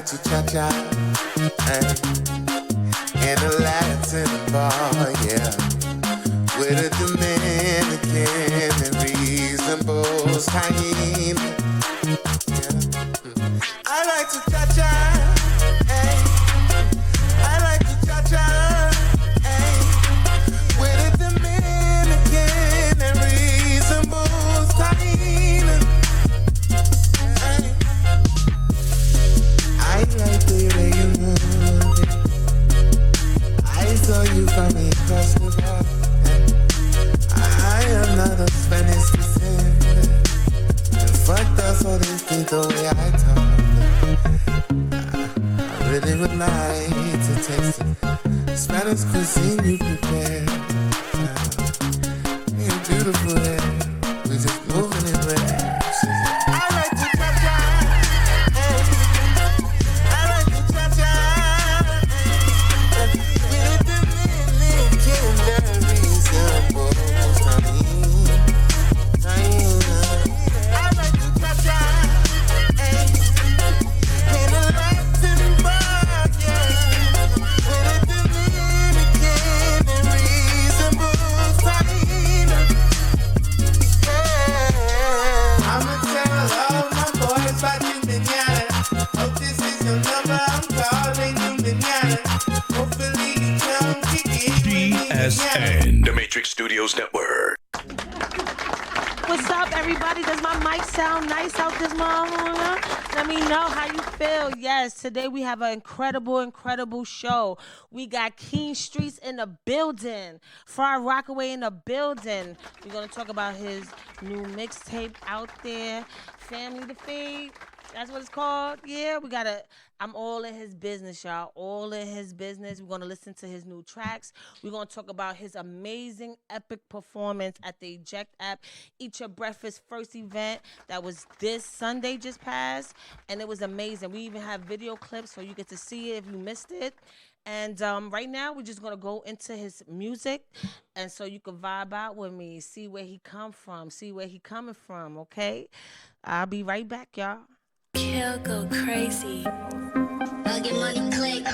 like to cha-cha, hey, in a Latin bar, yeah, with a Dominican and reasonable time, yeah. I like to cha-cha, hey, I like to cha-cha, hey, with a Dominican and reasonable time. I like the way you move it. I saw you from across the bar. I am not of Spanish descent. Fuck that's all this thing the way I talk. I really would like to taste it. Spanish cuisine you prepare. You're beautiful there. We just moving it right. I like to cha-cha. I like to cha-cha. With a Dominican reasonable I like to cha-cha. In a Latin bar, yeah. With a Dominican reasonable I'ma tell all my boys about you, manana. Hope this is your number. I'm calling you, manana. Hopefully you come kick it. DSN, The Matrix Studios Network. What's up, everybody? Does my mic sound nice out this morning? Let me know how you feel. Yes, today we have an incredible show. We got Keen Streetz in the building. Far Rockaway in the building. We're going to talk about his new mixtape out there. Family to Feed. That's what it's called. Yeah, I'm all in his business, y'all. All in his business. We're going to listen to his new tracks. We're going to talk about his amazing, epic performance at the Eject app. Eat Your Breakfast first event that was this Sunday just passed. And it was amazing. We even have video clips so you get to see it if you missed it. And right now, we're just going to go into his music. And so you can vibe out with me, see where he come from, see where he coming from, okay? I'll be right back, y'all. Kill go crazy. I'll get money, click.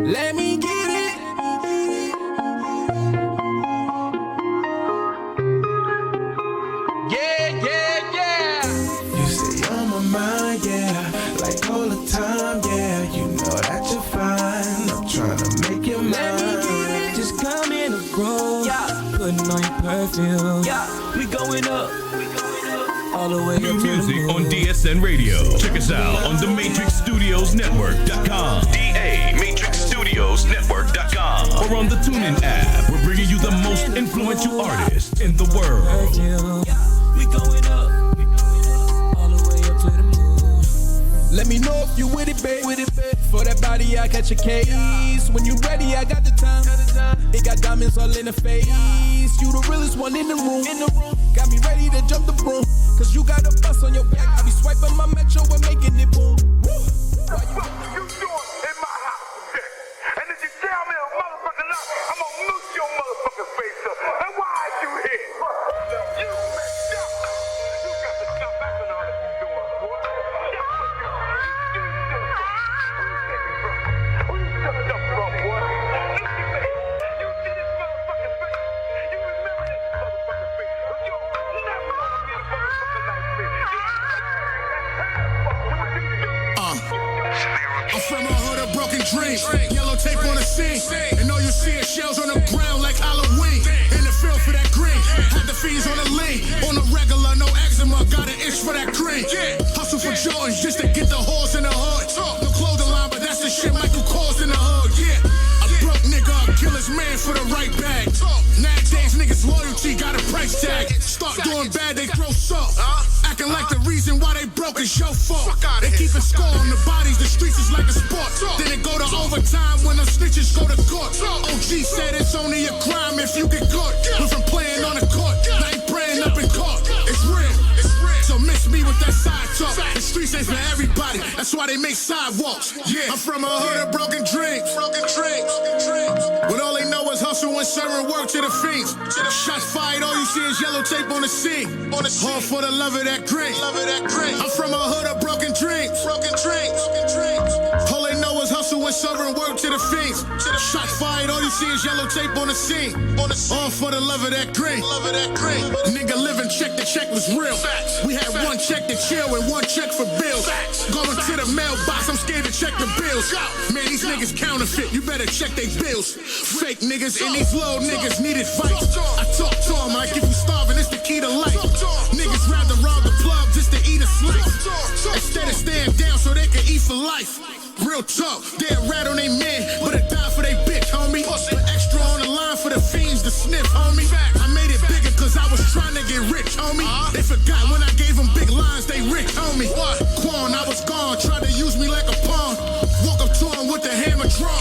Let me get it. Yeah. You say on my mind, yeah. Like all the time, yeah. You know that you're fine. I'm trying to make you mine. Just come in a room, yeah. Putting on your perfume, yeah. We going up. All the way New music on DSN Radio. Check us out on thematrixstudiosnetwork.com. DAMatrixstudiosnetwork.com. Or on the TuneIn app. We're bringing you the most influential artists in the world. We going up. All the way up to the moon. Let me know if you with it, babe. For that body, I got your case. When you ready, I got the time. It got diamonds all in the face. You the realest one in the room. Got me ready to jump the broom. Cause you got a bus on your back. I be swiping my metro and making it boom. What you doing in my house today? And if you tell me a motherfucking lie, I'm gonna noose your motherfucking face up. And why are you here? You messed up. You got to stop acting all that you doing, boy. That's what you do. Who you taking from? Who you sucked up from, boy? Look at me. You see this motherfucking face. You remember this motherfucking face. But you never wanna be a motherfucker like me. I'm from a hood of broken dreams. Yellow tape on the scene. And all you see is shells on the ground like Halloween. In the field for that green. Had the fiends on the lean. On the regular, no eczema. Got an itch for that green. Hustle for Jordans just to get the horse in the hood. No clothing line, but that's the shit Michael calls in the hood. Yeah. A broke nigga, I'll kill his man for the right bag. Nowadays, niggas' loyalty got a price tag. Start doing bad, they throw salt. Acting like the reason why they broke is your fault. They keeping score on the bodies, the streets is like a sport. Then it go to overtime when the snitches go to court. OG said it's only a crime if you get caught. Went from playing on the court, now ain't praying up in court. It's real. So miss me with that side talk. The streets ain't for everybody, that's why they make sidewalks. Yeah, I'm from a hood of broken dreams. When all they know is hustle hustle and serving work to the fiends. Shots fired, all you see is yellow tape on the scene. All for the love of that green. I'm from a hood of broken dreams. All they know is hustle and serving work to the fiends. Shots fired, all you see is yellow tape on the scene. All for the love of that green. Nigga living check to check was real. We had one check to chill and one check for bills. Going to the mailbox, I'm scared to check the bills. Man, these niggas counterfeit, you better check they bills. Fake niggas and these little niggas need advice. I talk to them like if you starving, it's the key to life. Niggas rather rob the plug just to eat a slice. Instead of staying down so they can eat for life. Real talk, they a rat on they man, but a die for they bitch, homie. Put extra on the line for the fiends to sniff, homie. I made it bigger cause I was trying to get rich, homie. They forgot when I gave them big lines, they rich, homie. Quan, I was gone, tried to use me like a pawn. Woke up to him with the hammer drawn.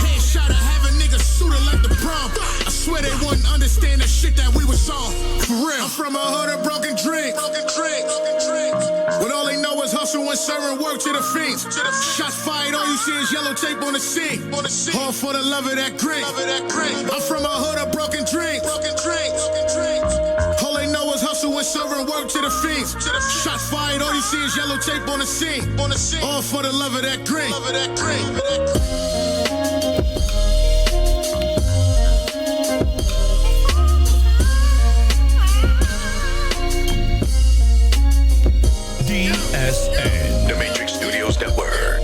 Headshot, I have a nigga suited like the prom. I swear they wouldn't understand the shit that we was on. For real, I'm from a hood of broken dreams. But all they know is hustle and serving work to the fiends. Shots fired, all you see is yellow tape on the scene. All for the love of that green. I'm from a hood of broken dreams. All they know is hustle and serving work to the fiends. Shots fired, all you see is yellow tape on the scene. All for the love of that green. DSN, the Matrix Studios Network.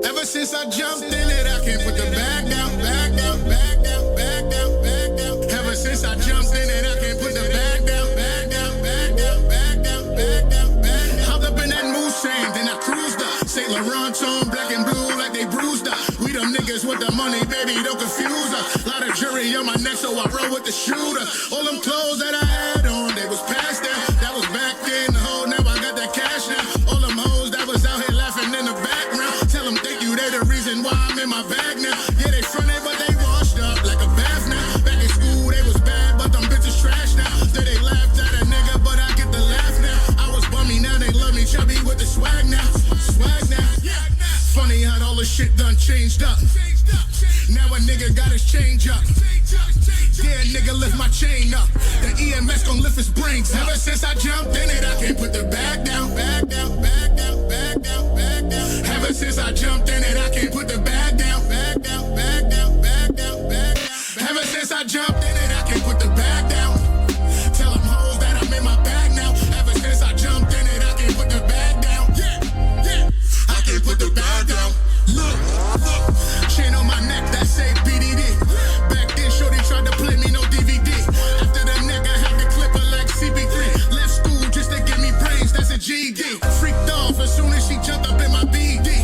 Ever since I jumped in it, I can't put the bag down. Ever since I jumped in it, I can't put the bag down. Hopped up in that Mustang, then I cruised up. St. Laurent tone, black and blue like they bruised up. We them niggas with the money, baby, don't confuse us. Lot of jury on my neck, so I roll with the shooter. All them clothes that I had on, they was past that. That was back then, the whole now I got that cash now. All them hoes that was out here laughing in the background. Tell them thank you, they the reason why I'm in my bag now. Yeah, they fronted, but they washed up like a bath now. Back in school, they was bad, but them bitches trash now. Then they laughed at a nigga, but I get the laugh now. I was bummy, now they love me, chubby with the swag now. Funny how all the shit done changed up. Now a nigga got his change up. Yeah, nigga lift my chain up. The EMS gon' lift his brains up. Ever since I jumped in it, I can't put the bag down. Ever since I jumped in it, I can't put the bag down. Ever since I jumped in it, I can't put the bag down. Tell them hoes that I'm in my bag now. Ever since I jumped in it, I can't put the bag down. I can't put the bag down. Look, chain on my neck that say BDD. Back then, shorty tried to play me no DVD. After the neck, I had to clip her like CB3. Left school just to give me brains, that's a GD. Freaked off as soon as she jumped up in my BD.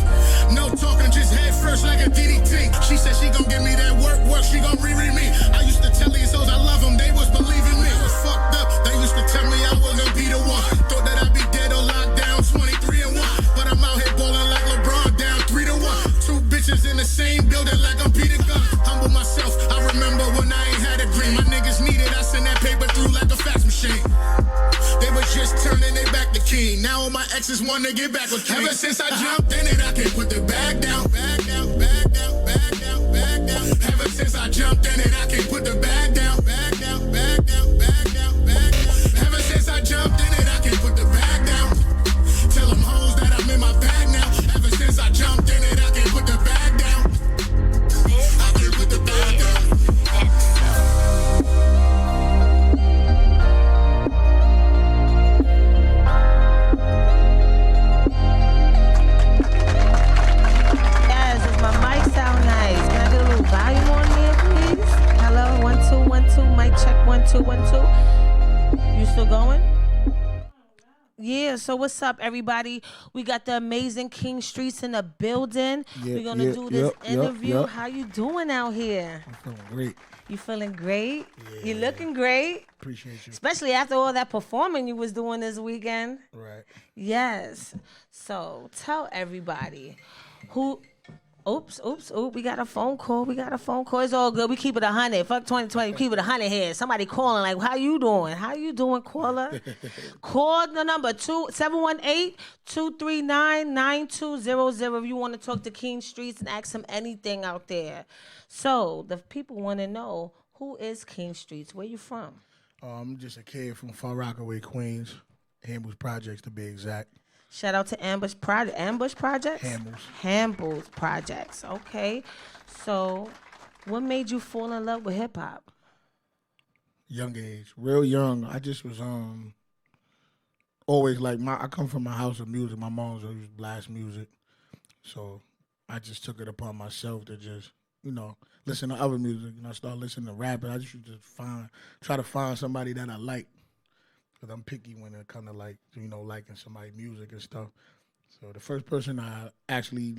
No talking, just head first like a DDT. She said she gon' give me that work, she gon' re me. I used to tell these hoes I love them, they was believing me. I was fucked up, they used to tell me I wasn't be the one. Thought that I'd be dead or locked down, 23-1. But I'm out here ballin' like LeBron, down 3-1. Two bitches in the same building like I'm Peter Gunn. Humble myself, I remember when I ain't had a green. My niggas needed, I send that paper through like a fax machine. They was just turning their back to Keen. Now all my exes want to get back with Keen. Ever since I jumped in it, I can't put the bag down. Ever since I jumped in it, I can't put the bag down. Ever since I jumped in it, I can't put the bag down. Tell them hoes that I'm in my bag now. Ever since I jumped in it, I can't put the bag down. I can't put the bag down. Yes, does my mic sound nice? Can I get a little volume on there, please? Hello, 1 2 1 2. Mic check 1 2 1 2. You still going? Yeah, so what's up, everybody? We got the amazing Keen Streetz in the building. We're going to do this interview. How you doing out here? I'm feeling great. You feeling great? Yeah. You looking great? Appreciate you. Especially after all that performing you was doing this weekend. Right. Yes. So tell everybody who... Oops. We got a phone call. It's all good. We keep it 100. Fuck 2020. Keep it 100 here. Somebody calling like, how you doing? Caller? Call the number 718-239-9200 if you want to talk to Keen Streetz and ask him anything out there. So the people want to know, who is Keen Streetz? Where you from? I'm just a kid from Far Rockaway, Queens. Ambush Projects to be exact. Shout out to Ambush Projects? Hambles Projects. Okay. So what made you fall in love with hip hop? Young age, real young. I just was always like I come from a house of music. My mom's always blast music, so I just took it upon myself to just listen to other music. Start listening to rap, and I just try to find somebody that I like, because I'm picky when it comes to liking somebody's music and stuff. So the first person I actually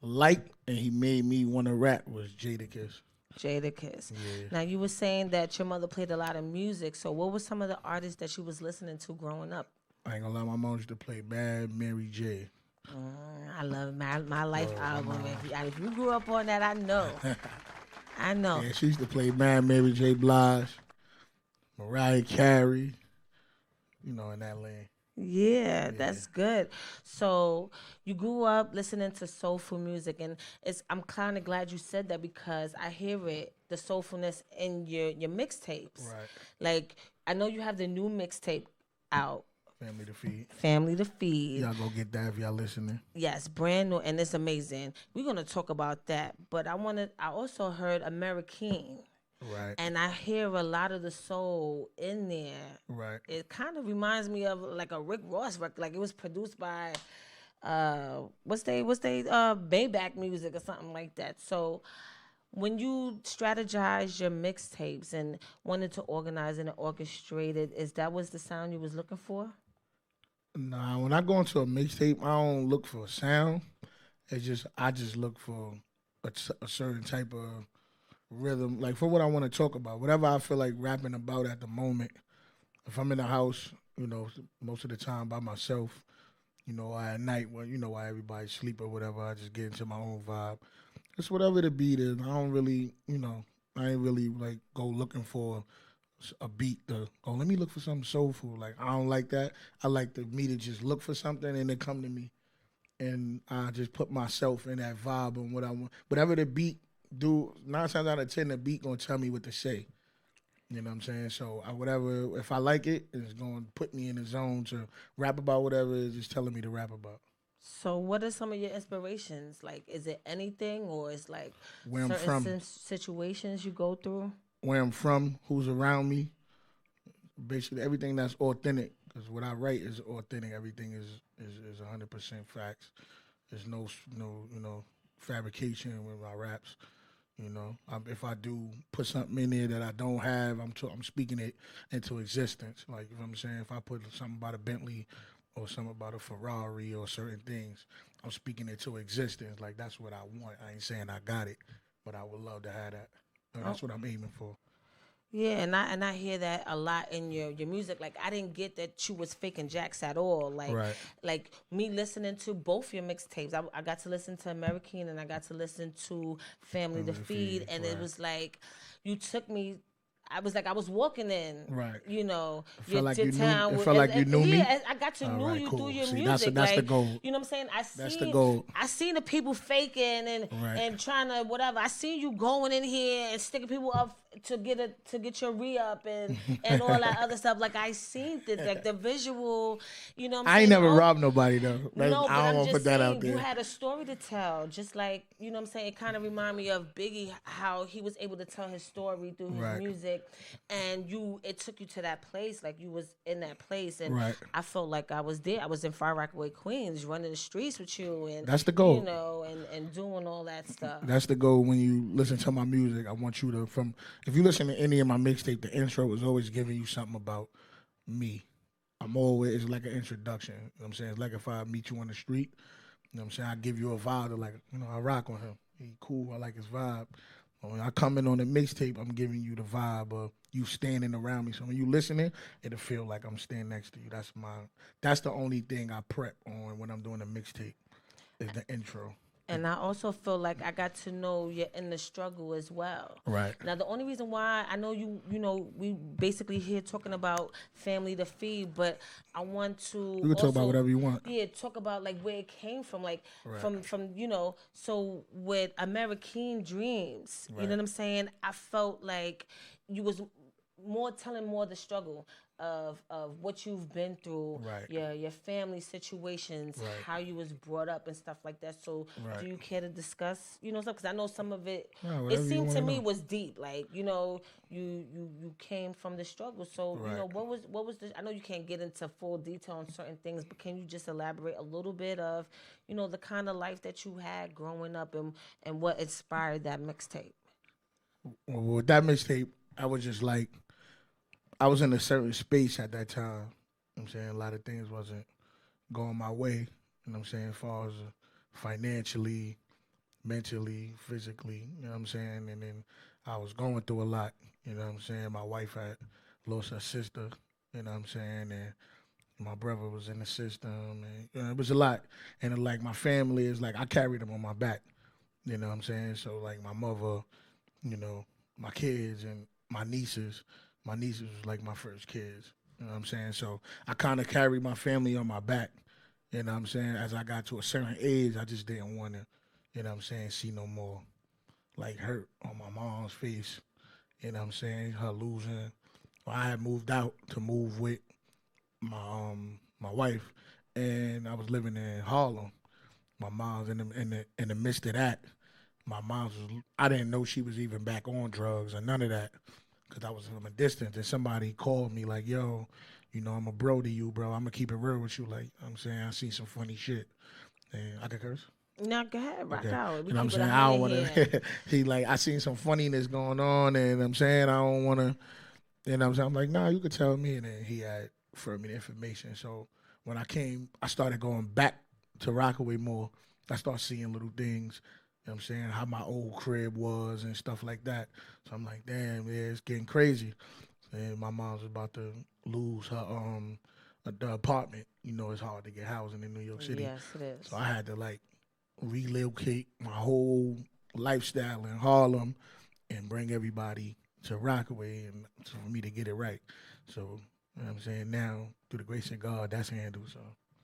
liked, and he made me want to rap was Jadakiss. Jadakiss. Yeah. Now, you were saying that your mother played a lot of music. So what were some of the artists that you was listening to growing up? I ain't gonna lie, my mom used to play Bad Mary J. I love my Life album. If you grew up on that, I know. I know. Yeah, she used to play Bad Mary J. Blige, Mariah Carey, in that lane. Yeah, that's good. So you grew up listening to soulful music, and I'm kind of glad you said that, because I hear it, the soulfulness in your mixtapes. Right. Like, I know you have the new mixtape out. Family to Feed. Y'all go get that if y'all listening. Yes, brand new, and it's amazing. We're gonna talk about that, but I also heard American. Right. And I hear a lot of the soul in there. Right. It kind of reminds me of like a Rick Ross record. Like, it was produced by what's they Bayback Music or something like that. So when you strategized your mixtapes and wanted to organize and orchestrate it, was the sound you was looking for? Nah, when I go into a mixtape, I don't look for a sound. I just look for a certain type of rhythm, like for what I want to talk about, whatever I feel like rapping about at the moment. If I'm in the house, most of the time by myself, or at night when while everybody's asleep or whatever, I just get into my own vibe. It's whatever the beat is. I don't really, I ain't really like go looking for a beat to go, let me look for something soulful. Like, I don't like that. I like me to just look for something and it come to me, and I just put myself in that vibe and what I want. Whatever the beat do, 9 times out of 10, the beat gonna tell me what to say. You know what I'm saying? So if I like it, it's gonna put me in the zone to rap about whatever it's just telling me to rap about. So what are some of your inspirations? Like, is it anything, or is like where I'm from, situations you go through? Where I'm from, who's around me, basically everything that's authentic. Because what I write is authentic. Everything is 100% facts. There's no fabrication with my raps. If I do put something in there that I don't have, I'm speaking it into existence. Like, you know what I'm saying? If I put something about a Bentley or something about a Ferrari or certain things, I'm speaking it to existence. Like, that's what I want. I ain't saying I got it, but I would love to have that. And that's what I'm aiming for. Yeah, and I hear that a lot in your music. Like, I didn't get that you was faking jacks at all. Like, right. Like me listening to both your mixtapes, I got to listen to American and I got to listen to Family to Feed, and right. It was like you took me. I was walking in, right? It felt like you knew me. Yeah, I got to know you through your music. That's the goal. You know what I'm saying? That's the goal. I seen the people faking and trying to whatever. I seen you going in here and sticking people up to get your re-up and all that other stuff. Like, I seen it, like the visual. You know what I'm saying? I ain't never robbed nobody though. No, but I don't want to put that out there. You had a story to tell, just like, you know what I'm saying? It kind of reminded me of Biggie, how he was able to tell his story through his music, and it took you to that place, like you was in that place, and I felt like I was there. I was in Far Rockaway, Queens, running the streets with you, and that's the goal. And doing all that stuff. That's the goal. When you listen to my music, I want you to if you listen to any of my mixtape, the intro is always giving you something about me. It's like an introduction. You know what I'm saying? It's like if I meet you on the street, you know what I'm saying? I give you a vibe of like, I rock on him. He cool. I like his vibe. When I come in on the mixtape, I'm giving you the vibe of you standing around me. So when you listening, it'll feel like I'm standing next to you. That's the only thing I prep on when I'm doing a mixtape is the intro. And I also feel like I got to know you're in the struggle as well. Right. Now, the only reason why I know we basically here talking about family to feed, but I want to. You can talk about whatever you want. Yeah, talk about like where it came from, like Right. from So with American Dreams, you know what I'm saying? I felt like you was telling more the struggle of what you've been through, Right. your family situations, Right. how you was brought up and stuff like that. So Right. do you care to discuss, stuff? Because I know some of it, Yeah, it whatever you seemed to wanna me know. was deep. Like, you came from the struggle. So, Right. what was the, I know you can't get into full detail on certain things, but can you just elaborate a little bit of, the kind of life that you had growing up and what inspired that mixtape? Well, with that mixtape, I was just like, I was in a certain space at that time. You know what I'm saying? A lot of things wasn't going my way. You know what I'm saying? As far as financially, mentally, physically, you know what I'm saying? And then I was going through a lot. You know what I'm saying? My wife had lost her sister, you know what I'm saying? And my brother was in the system. And it was a lot. And like my family is like, I carried them on my back. You know what I'm saying? So like my mother, my kids and my nieces was like my first kids. You know what I'm saying? So I kind of carried my family on my back. You know what I'm saying? As I got to a certain age, I just didn't want to, you know what I'm saying, see no more like hurt on my mom's face. You know what I'm saying? Her losing. Well, I had moved out to move with my wife, and I was living in Harlem. My mom's in the midst of that. My mom's I didn't know she was even back on drugs or none of that, because I was from a distance. And somebody called me like, yo, I'm a bro to you, bro. I'm going to keep it real with you. Like, I'm saying, I see some funny shit. And I could curse? No, go ahead, rock Okay. out. We You know what I'm keep it saying? I don't 100 want here. to. He like, I seen some funniness going on, and I'm saying, I don't want to. You know what I'm saying? I'm like, nah, you could tell me. And then he had for me the information. So when I came, I started going back to Rockaway more. I started seeing little things. You know what I'm saying? How my old crib was and stuff like that. So I'm like, damn, yeah, it's getting crazy. And my mom's about to lose her the apartment. It's hard to get housing in New York City. Yes, it is. So I had to like relocate my whole lifestyle in Harlem and bring everybody to Rockaway and for me to get it right. So, you know what I'm saying? Now, through the grace of God, that's handled. So.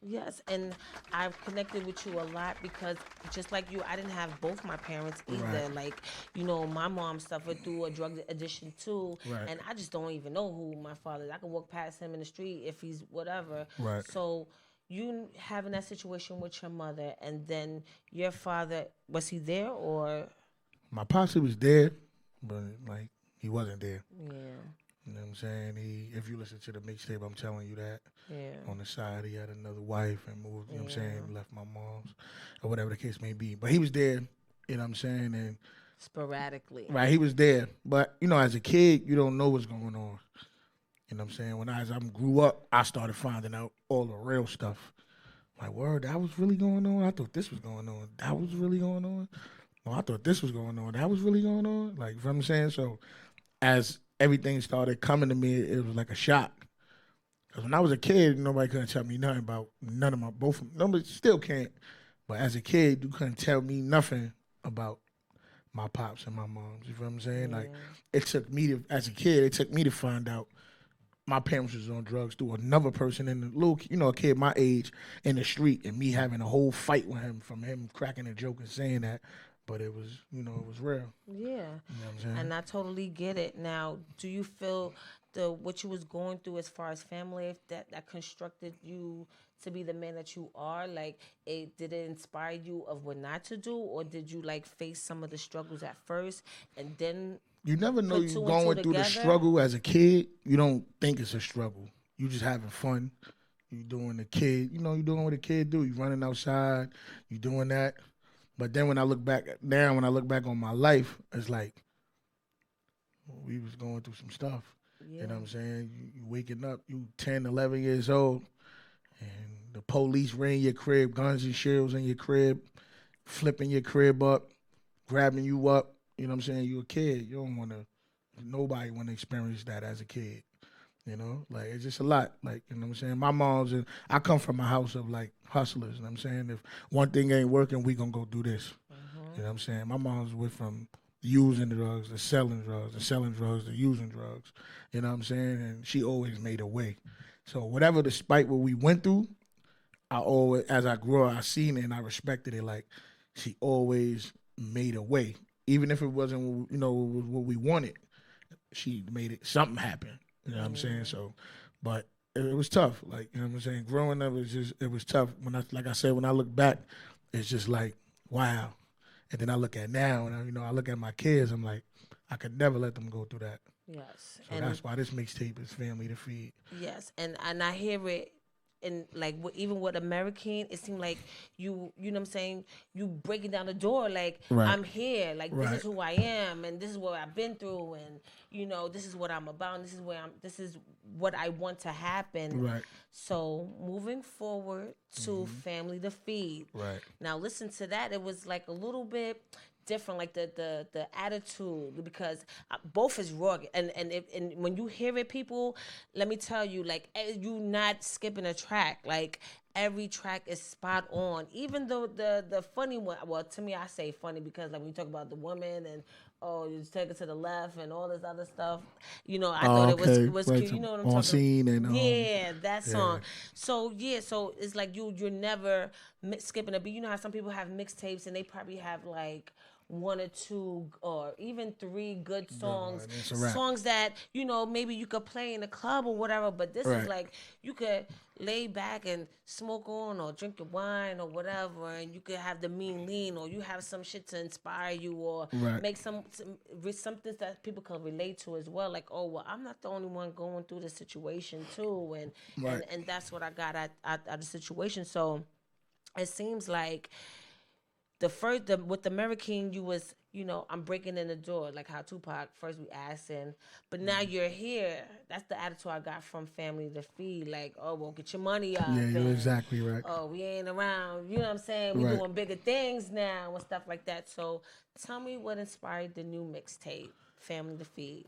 Yes, and I've connected with you a lot because just like you, I didn't have both my parents either. Right. Like, my mom suffered through a drug addiction too, Right. and I just don't even know who my father is. I could walk past him in the street if he's whatever. Right. So you having that situation with your mother, and then your father, was he there or? My posse was there, but like he wasn't there. Yeah. You know what I'm saying? If you listen to the mixtape, I'm telling you that. Yeah. On the side, he had another wife and moved, you know what I'm saying, left my mom's, or whatever the case may be. But he was there, you know what I'm saying? And sporadically. Right, he was there. But, as a kid, you don't know what's going on. You know what I'm saying? When I grew up, I started finding out all the real stuff. Like, word, that was really going on? I thought this was going on. That was really going on? Oh, I thought this was going on. That was really going on? Like, you know what I'm saying? So, as everything started coming to me, it was like a shock. Because when I was a kid, nobody couldn't tell me nothing about none of my, nobody still can't. But as a kid, you couldn't tell me nothing about my pops and my moms. You know what I'm saying? Yeah. Like, it took me as a kid, it took me to find out my parents was on drugs through another person in the a kid my age in the street, and me having a whole fight with him from him cracking a joke and saying that. But it was, it was real. Yeah. You know what I'm saying? And I totally get it. Now, do you feel what you was going through as far as family, if that constructed you to be the man that you are? Like, did it inspire you of what not to do, or did you like face some of the struggles at first and then? You never know put two you're and two going through the together? struggle as a kid. You don't think it's a struggle. You just having fun. You doing the kid. You doing what a kid do. You running outside. You doing that. But then when I look back on my life, it's like we was going through some stuff. Yeah. You know what I'm saying? You waking up, you 10, 11 years old, and the police raid your crib, guns and shells in your crib, flipping your crib up, grabbing you up. You know what I'm saying? You a kid. You don't want to, nobody want to experience that as a kid. Like, it's just a lot. Like, you know what I'm saying? My mom's, I come from a house of, like, hustlers. You know what I'm saying? If one thing ain't working, we going to go do this. You know what I'm saying? My mom's went from using drugs to selling drugs, and selling drugs to using drugs. You know what I'm saying? And she always made a way. So whatever, despite what we went through, I always, as I grew up, I seen it and I respected it. Like, she always made a way. Even if it wasn't, what we wanted, she made it, something happen. You know what I'm saying? So, but it was tough. Like, you know what I'm saying? Growing up, it was tough. Like I said, when I look back, it's just like, wow. And then I look at now, and I look at my kids. I'm like, I could never let them go through that. Yes, So that's why this mixtape is family to feed. Yes, and I hear it. And like even with American, it seemed like you know what I'm saying, you breaking down the door like, right. I'm here, like right. this is who I am, and this is what I've been through, and this is what I'm about, and this is what I want to happen. Right. So moving forward to Family to Feed. Right. Now listen to that. It was like a little bit different, like the attitude, because both is raw, and when you hear it, people, let me tell you, like, you not skipping a track. Like, every track is spot on. Even though the funny one, well, to me, I say funny because like when you talk about the woman and you take it to the left and all this other stuff, I thought it was right. cute. You know what I'm on talking scene and yeah, that song. So it's like you're never skipping a beat. You know how some people have mixtapes and they probably have like 1 or 2 or even 3 good songs, songs that maybe you could play in a club or whatever. But this is like you could lay back and smoke on or drink your wine or whatever, and you could have the mean lean, or you have some shit to inspire you, or make something that people can relate to as well. Like, oh well, I'm not the only one going through this situation too, and that's what I got at the situation. So it seems like with the American, you was, I'm breaking in the door, like how Tupac, first we asking, but now you're here. That's the attitude I got from Family to Feed. Like, oh, well, get your money up. Yeah, you're exactly right. Oh, we ain't around. You know what I'm saying? We doing bigger things now and stuff like that. So tell me what inspired the new mixtape, Family to Feed.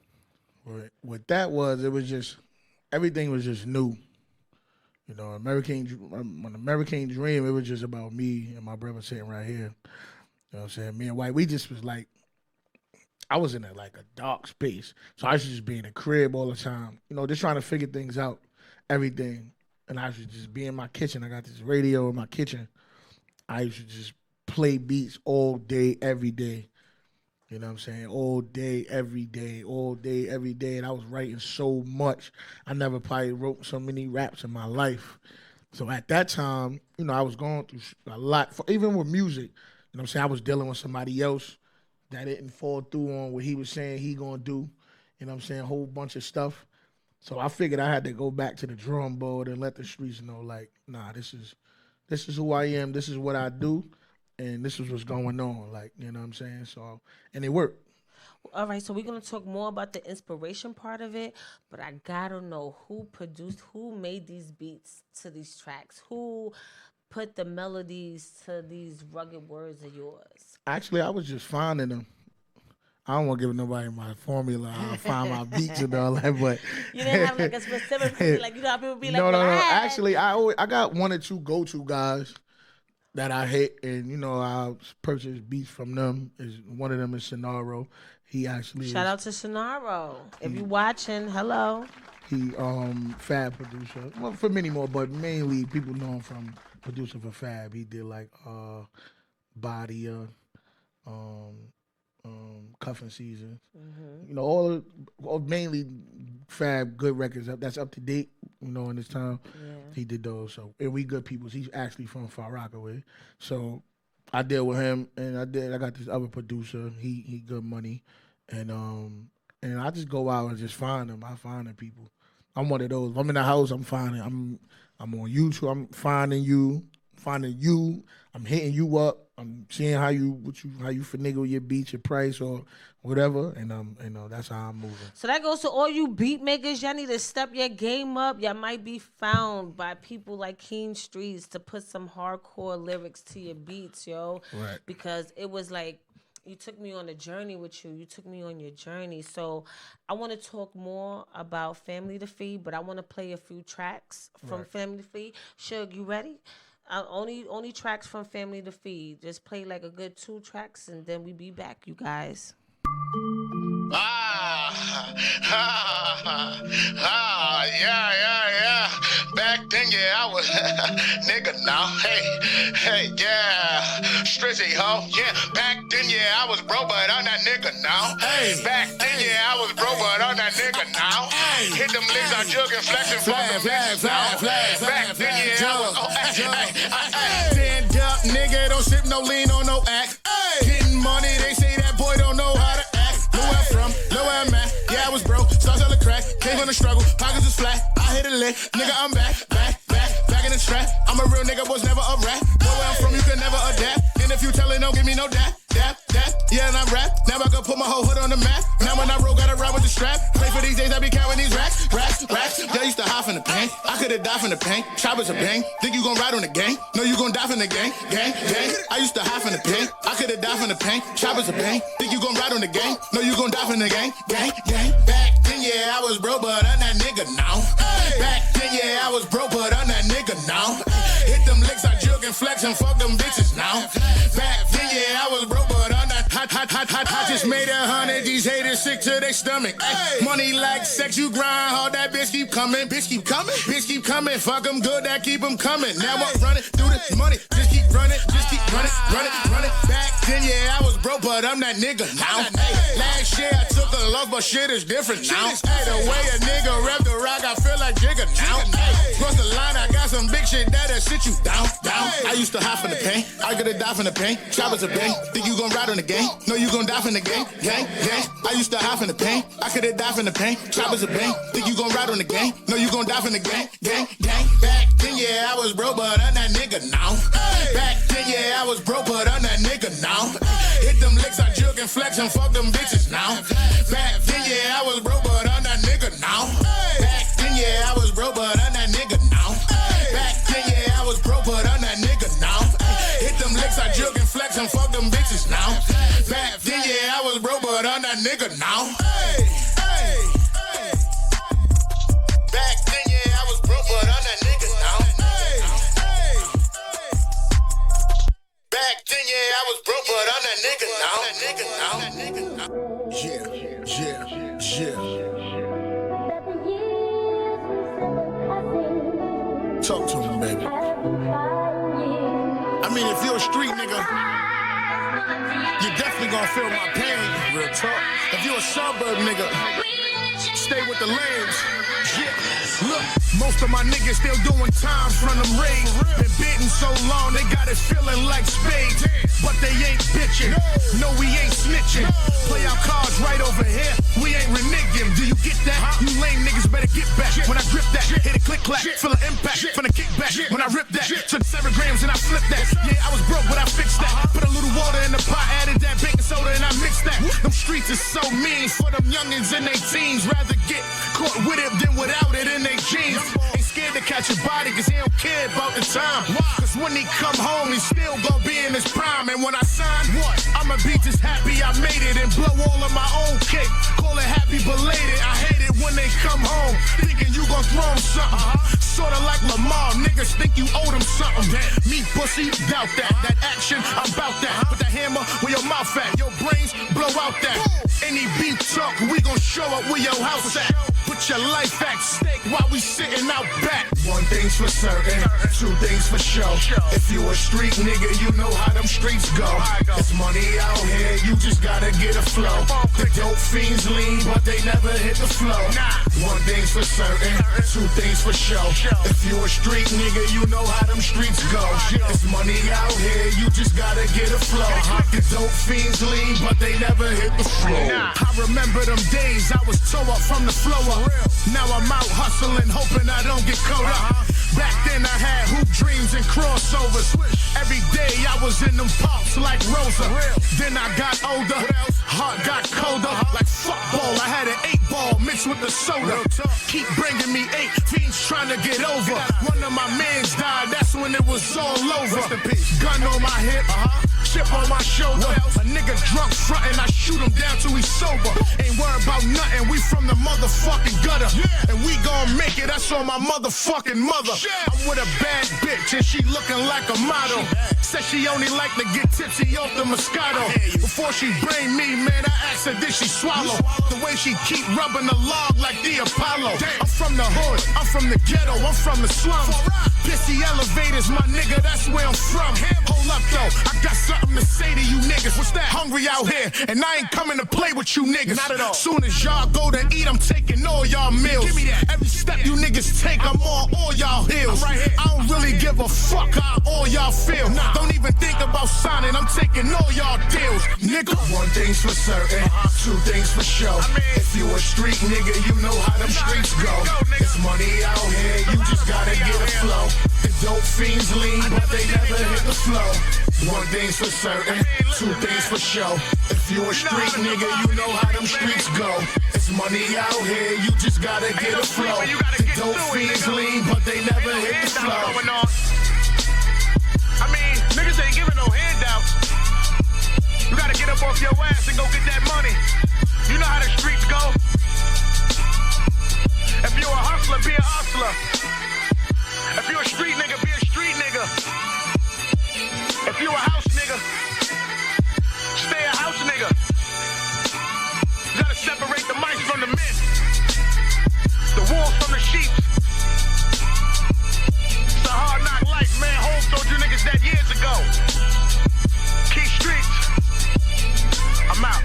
What that was, it was just, everything was just new. When American Dream, it was just about me and my brother sitting right here. You know what I'm saying? Me and White, we just was like, I was in a dark space. So I used to just be in the crib all the time, just trying to figure things out, everything. And I used to just be in my kitchen. I got this radio in my kitchen. I used to just play beats all day, every day. You know what I'm saying? All day, every day, all day, every day. And I was writing so much. I never probably wrote so many raps in my life. So at that time, I was going through a lot. Even with music, you know what I'm saying? I was dealing with somebody else that didn't fall through on what he was saying he going to do. You know what I'm saying? A whole bunch of stuff. So I figured I had to go back to the drawing board and let the streets know, like, nah, this is who I am. This is what I do. And this is what's going on, like, you know what I'm saying? So, and it worked. All right, so we're going to talk more about the inspiration part of it, but I got to know who made these beats to these tracks, who put the melodies to these rugged words of yours. Actually, I was just finding them. I don't want to give nobody my formula. I'll find my beats and all that, but you didn't have like a specific, like, how people be like, no. Actually, I got 1 or 2 go-to guys that I hit, and I purchase beats from them. One of them is Sonaro. He actually shout out to Sonaro. If you watching, hello. He Fab producer. Well, for many more, but mainly people know him from producing for Fab. He did like Body, Cuffing Season. Mm-hmm. All mainly Fab good records that's up to date. In this time, he did those. So, and we good people. He's actually from Far Rockaway. So I deal with him, and I got this other producer. He good money, and I just go out and just find them. I find the people. I'm one of those. If I'm in the house, I'm finding. I'm on YouTube. I'm finding you. I'm hitting you up. I'm seeing how you finagle your beat, your price, or whatever, and that's how I'm moving. So that goes to all you beat makers. Y'all need to step your game up. Y'all might be found by people like Keen Streetz to put some hardcore lyrics to your beats, yo. Right. Because it was like, you took me on a journey with you. You took me on your journey. So I want to talk more about Family to Feed, but I want to play a few tracks from Family to Feed. Suge, you ready? Only tracks from Family to Feed. Just play like a good 2 tracks and then we be back, you guys. Yeah. Back then, yeah, I was nigga now. Hey, yeah. Strizzy, ho, yeah. Back then, yeah, I was bro, but I'm that nigga now. Back then, yeah, I was bro, but I'm that nigga now. Hit them legs, I jug and flex and fuck them bitches now. Back then, yeah, I was, stand up, nigga, don't sip no lean on no act. Getting money, they say that boy don't know how to act. Know where I'm from, know where I'm at. Yeah, I was broke, start selling crack. Came from the struggle, pockets was flat. I hit a lick, nigga, I'm back in the trap. I'm a real nigga, was never a rat. Know where I'm from, you can never adapt. And if you tell it, don't give me no dap. Yeah, and I rap. Now I can put my whole hood on the map. Now when I roll, gotta ride with the strap. Play for these days, I be counting these racks. Yeah, I used to hide from the pain. I could've died from the pain. Choppers a bang. Think you gon' ride on the gang? No, you gon' die from the gang. Gang. I used to hide from the pain. I could've died from the pain. Choppers a bang. Think you gon' ride on the gang? No, you gon' die from the gang. Gang. Back then, yeah, I was broke, but I'm that nigga now. Back then, yeah, I was broke, but I'm that nigga now. Hit them licks, I jug and flex and fuck them bitches now. Back then, yeah, I was broke, but I'm that hot. I just made 100, these haters sick to their stomach. Money like sex, you grind hard, that bitch keep coming. Bitch keep coming, fuck them good, that keep them coming. Now I'm running through this money, just keep running. Back then, yeah, I was broke, but I'm that nigga now. Last year, I took a loss, but shit is different now. The way a nigga rap the rock, I feel like Jigga now. Cross the line, I got some big shit that'll sit you down. I used to hide from the pain, I could've died from the pain. Choppers a bang, think you gon' ride on the gang? No, you gon' die from the gang. I used to hide from the pain, I could've died from the pain. Choppers a bang, think you gon' ride on the gang? No, you gon' die from the gang. Back then, yeah, I was broke, but I'm that nigga now. Back then, yeah, I was broke, but I'm that nigga now. Hit them licks, I jug and flex and fuck them bitches now. Back then, yeah, I was broke, but I'm that nigga now. Back then, yeah, I was broke, but I'm that nigga now. Back then, yeah, I was broke, but I'm that nigga now. Hit them licks, I jug and flex and fuck them bitches now. Back then, yeah, I was broke, but I'm that nigga now. Back then, yeah, I was broke, but I'm that nigga now. Back then, yeah, I was broke, but I'm that nigga now. Yeah. Talk to me, baby. I mean, if you're a street nigga, you're definitely gonna feel my pain. Real talk. If you're a suburb nigga, stay with the lanes. Yeah. Look, most of my niggas still doing time from them raids. Been bitten so long, they got it feeling like spades. But they ain't bitching. No, we ain't snitching. Play our cards right over here. We ain't reneging. Do you get that? You lame niggas better get back. When I grip that, hit a click clack. Feel the impact from the kickback. When I rip that, took 7 grams and I flipped that. Yeah, I was broke, but I fixed that. Put a little water in the pot, added that baking soda, and I mixed that. Them streets is so mean for them youngins and they teens. Rather get caught with it than without it in they jeans. Ain't scared to catch a body cause he don't care about the time. Cause when he come home, he still gon' be in his prime. And when I sign, I'ma be just happy I made it and blow all of my own cake. Call it happy belated. I hate it when they come home thinking you gon' throw them something. Sorta like Lamar, niggas think you owe them something. Me pussy, doubt that. That action, I'm about that. Put the hammer where your mouth at. Your brains blow out that. Any beef talk, we gon' show up where your house at. Put your life at stake while we sitting out back. One thing's for certain, 2 things for sure. If you a street nigga, you know how them streets go. There's money out here, you just gotta get a flow. The dope fiends lean, but they never hit the flow. One thing's for certain, 2 things for sure. If you a street nigga, you know how them streets go. There's money out here, you just gotta get a flow. The dope fiends lean, but they never hit the flow. I remember them days I was toe up from the flow up. Now I'm out hustling, hoping I don't get caught up. Back then I had hoop dreams and crossovers. Every day I was in them parks like Rosa. Then I got older, heart got colder. Like football, I had an 8-ball mixed with the soda. Keep bringing me 8 fiends trying to get over. One of my mans died, that's when it was all over. Gun on my hip, chip on my shoulder. A nigga drunk frontin', I shoot him down till he's sober. Ain't worried about nothing, we from the motherfucking gutter. And we gon' make it, that's on my motherfucking mother. I'm with a bad bitch and she looking like a model. Said she only like to get tipsy off the Moscato. Before she bring me, man, I asked her, did she swallow? The way she keep rubbing the log like the Apollo. I'm from the hood, I'm from the ghetto, I'm from the slums. Pissy elevators, my nigga, that's where I'm from. Hold up though, I got something to say to you niggas. What's that? Hungry out here, and I ain't coming to play with you niggas. Not at all. Soon as y'all go to eat, I'm taking all y'all meals. Give me that. Every step you niggas take, I'm on all y'all heels. Right here. I don't really give a fuck how all y'all feel. Nah. Don't even think about signing, I'm taking all y'all deals. Nigga, one thing's for certain, two things for sure. If you a street nigga, you know how them streets go. It's money out here, you just gotta get a flow. The dope fiends lean, but they never hit the flow. One thing's for certain, two things for sure. If you a street nigga, you know how them streets go. It's money out here, you just gotta get a flow. The dope fiends lean, but they never hit the flow. I mean, niggas ain't giving no handouts. You gotta get up off your ass and go get that money. You know how the streets go. If you're a hustler, be a hustler. If you're a street nigga, be a street nigga. If you a house nigga, stay a house nigga. You gotta separate the mice from the men, the wolves from the sheep. It's a hard knock life, man. Holmes told you niggas that years ago. Keen Streetz, I'm out.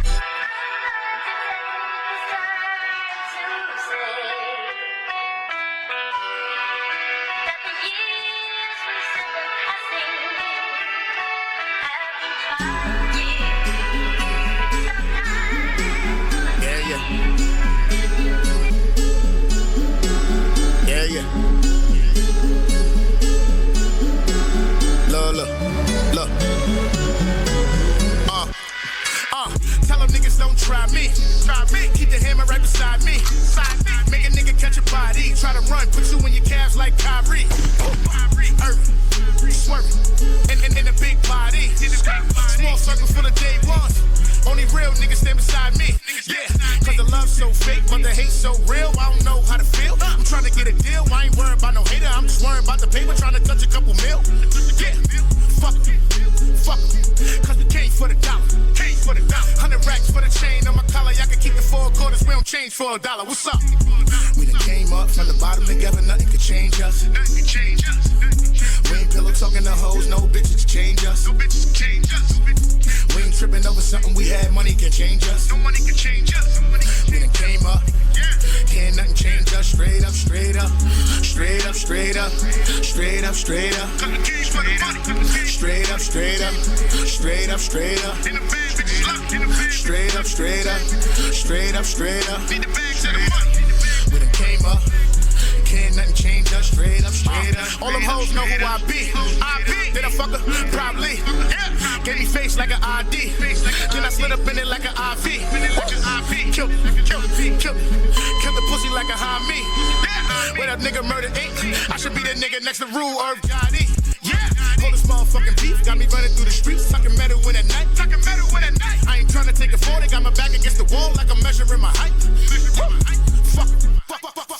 Tell them niggas don't try me. Keep the hammer right beside me. Make a nigga catch a body. Try to run, put you in your calves like Kyrie. Irving, swerving, in a big body. Small circle full of day ones. Only real niggas stand beside me. Yeah, cause the love's so fake, but the hate's so real. I don't know how to feel. I'm trying to get a deal. I ain't worried about no hater. I'm just worried about the paper, trying to touch a couple mil. Yeah, fuck cause we came for the dollar. 100 racks for the chain on my collar. Y'all can keep the 4 quarters, we don't change for $1. What's up? We done came up from the bottom together, nothing could change us. We ain't pillow talking to hoes, no bitches to change us. We ain't tripping over something we had, money can change us. No money can change us. We done came up, can't nothing change us. Straight up, straight up, straight up, straight up, straight up, straight up, straight up, straight up, straight up, straight up, straight up, straight up, straight up, straight up. We done came up, can't nothing change us. Straight up, straight up. All them hoes know who I be. Did I fuck her? Probably. Gave me face like an ID. Then I slid up in it like an IV. Killed the pussy like a high me. Where that nigga murder Inc. I should be the nigga next to Rule Irv Gotti. Yeah, all this motherfucking beef got me running through the streets, sucking metal in at night. I ain't trying to take it forward, they got my back against the wall like I'm measuring my height.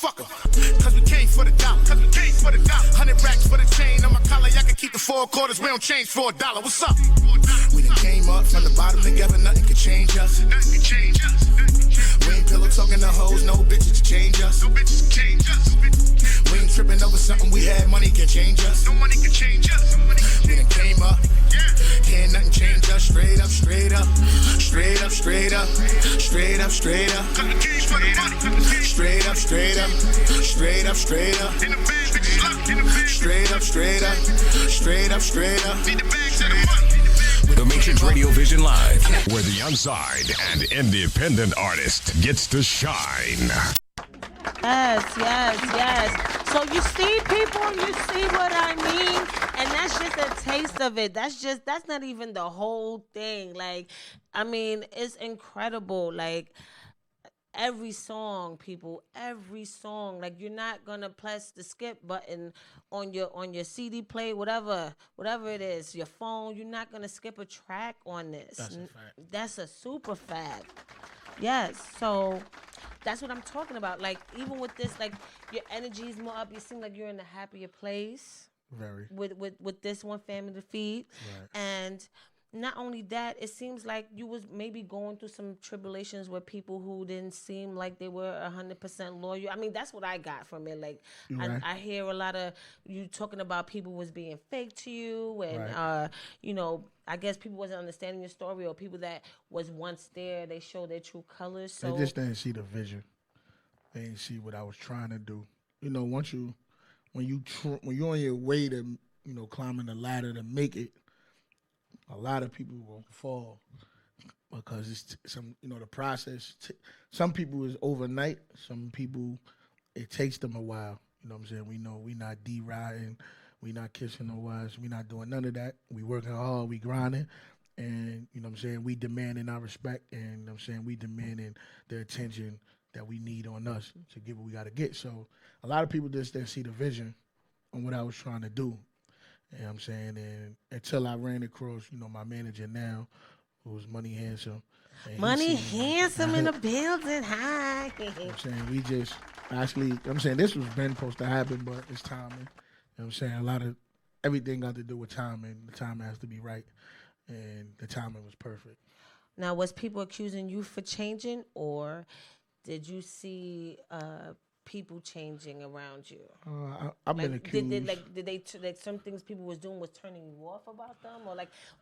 Fuck em, cause we came for the dollar. 100 racks for the chain on my collar, y'all can keep the 4 quarters, we don't change for $1. What's up? We done came up from the bottom together, nothing can change us. We ain't pillow talking to hoes, no bitches to change us. We ain't tripping over something we had, money can change us. No money can change us. We done came up, can't nothing change us. Straight up, straight up, straight up, straight up, straight up, straight up, straight up, straight up, straight up, straight up, straight up, straight up, straight up, straight up. The Matrix Radio Vision Live, where the outside and independent artist gets to shine. Yes. So you see, people, you see what I mean? And that's just a taste of it. That's not even the whole thing. Like, I mean, it's incredible. Like, every song, people, every song. Like you're not gonna press the skip button on your CD play, whatever it is, your phone. You're not gonna skip a track on this. That's a fact. That's a super fact. Yes. So that's what I'm talking about. Like even with this, like your energy is more up. You seem like you're in a happier place. Very. With this one, family to feed, Right. and not only that, it seems like you was maybe going through some tribulations with people who didn't seem like they were 100% loyal. I mean, that's what I got from it. Like, Right. I hear a lot of you talking about people was being fake to you, and Right. you know, I guess people wasn't understanding your story, or people that was once there, they showed their true colors. So They just didn't see the vision. They didn't see what I was trying to do. You know, when you're on your way to, you know, climbing the ladder to make it, a lot of people will fall because it's the process. Some people is overnight. Some people, it takes them a while. You know what I'm saying? We know we not D-riding. We not kissing no wives. We not doing none of that. We working hard. We grinding. And, you know what I'm saying, we demanding our respect. And, you know what I'm saying, we demanding the attention that we need on us to get what we got to get. So a lot of people just didn't see the vision on what I was trying to do. You know what I'm saying? And until I ran across, you know, my manager now, who's Money Handsome. Money Handsome in the building. Hi. You know what I'm saying? We just actually, I'm saying this was been supposed to happen, but it's timing. You know what I'm saying? A lot of everything got to do with timing. The timing has to be right. And the timing was perfect. Now, was people accusing you for changing, or did you see people changing around you? I've been accused. Did they like some things people was doing was turning you off about them,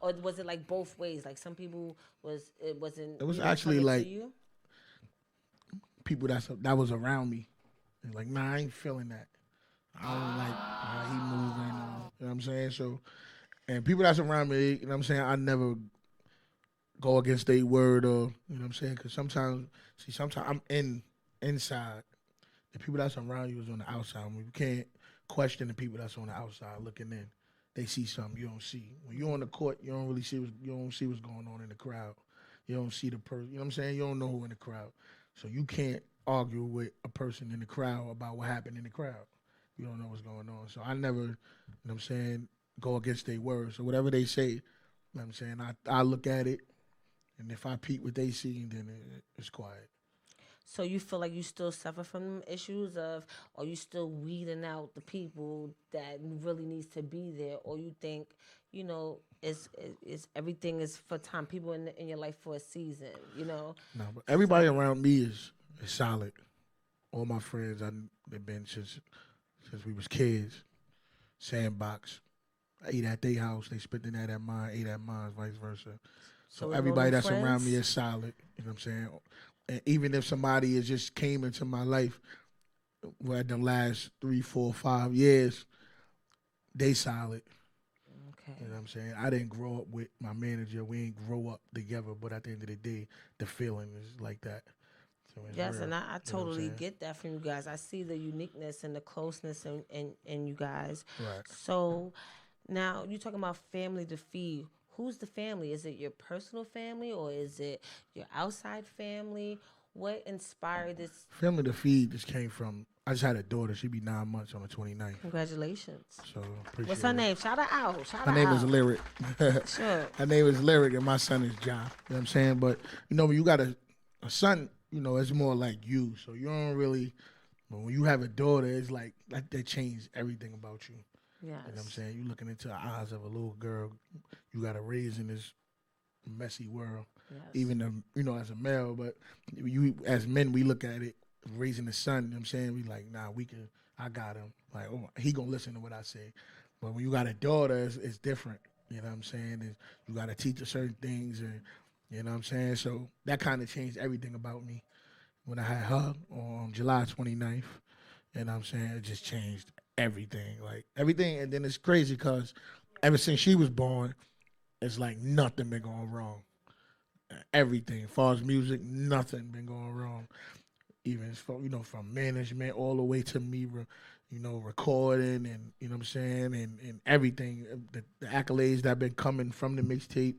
or was it like both ways? Like some people it was actually like you? People that was around me. And like, nah, I ain't feeling that. I don't like how he moving. You know what I'm saying? So, and people that's around me, you know what I'm saying, I never go against their word or, you know what I'm saying? Because sometimes I'm inside. The people that's around you is on the outside. You can't question the people that's on the outside looking in. They see something you don't see. When you're on the court, you don't see what's going on in the crowd. You don't see the person. You know what I'm saying? You don't know who in the crowd. So you can't argue with a person in the crowd about what happened in the crowd. You don't know what's going on. So I never, you know what I'm saying, go against their words. So whatever they say, you know what I'm saying, I look at it, and if I peep what they see, then it's quiet. So you feel like you still suffer from issues of, or you still weeding out the people that really needs to be there, or you think, you know, it's everything is for time. People in your life for a season, you know. No, but everybody around me is solid. All my friends, they've been since we was kids. Sandbox. I eat at their house. They spent the night at mine. Ate at mine. Vice versa. So everybody that's around me is solid. You know what I'm saying? And even if somebody has just came into my life, where the last 3, 4, 5 years, they solid. Okay. You know what I'm saying? I didn't grow up with my manager. We ain't grow up together, but at the end of the day, the feeling is like that. So yes, real, and I totally you know get that from you guys. I see the uniqueness and the closeness in you guys. Right. So now you're talking about family to feed. Who's the family? Is it your personal family or is it your outside family? What inspired this? Family to feed just came from, I just had a daughter. She'd be 9 months on the 29th. Congratulations. So appreciate What's her it. name? Shout her out. Her name is Lyric. Sure. Her name is Lyric and my son is John. You know what I'm saying? But, you know, when you got a son, you know, it's more like you. So you don't really, but when you have a daughter, it's like that changed everything about you. Yes. You know what I'm saying? You looking into the eyes of a little girl you got to raise in this messy world. Yes. Even, you know, as a male, but you as men, we look at it, raising a son, you know what I'm saying? We like, nah, I got him. Like, oh, he going to listen to what I say. But when you got a daughter, it's different. You know what I'm saying? You got to teach her certain things, and you know what I'm saying? So that kind of changed everything about me. When I had her on July 29th, you know what I'm saying? It just changed everything. Like, everything. And then it's crazy because ever since she was born, it's like nothing been going wrong. Everything. As far as music, nothing been going wrong. Even, you know, from management all the way to me, you know, recording and, you know what I'm saying, and everything. The accolades that been coming from the mixtape,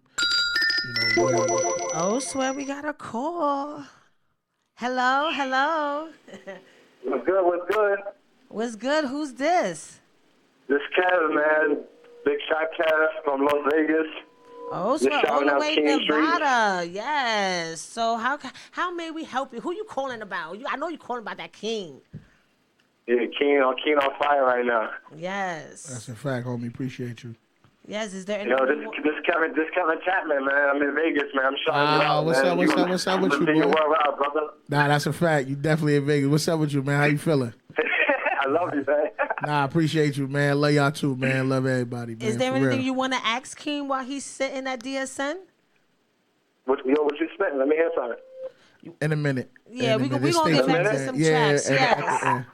you know. Oh, swear we got a call. Hello, hello. What's good? What's good? What's good? Who's this? This Kev, man. Big shot Kev from Las Vegas. Oh, so Just all shouting the out way Keen Streetz. Nevada. Yes. So how may we help you? Who you calling about? I know you calling about that King. Yeah, Keen on fire right now. Yes. That's a fact, homie. Appreciate you. Yes. Is there any? Yo, this Kevin Chapman, man. I'm in Vegas, man. I'm shouting you out, what's man. What's up with you, Living your boy? world out, brother. Nah, that's a fact. You definitely in Vegas. What's up with you, man? How you feeling? I love you, man. Nah, I appreciate you, man. Love y'all too, man. Love everybody, man. Is there for anything real. you want to ask King while he's sitting at DSN? What you spitting? Let me hear something. Yeah, In a minute. we In a gonna minute. get Stay back to tuned, some man. tracks. At the Yes. end.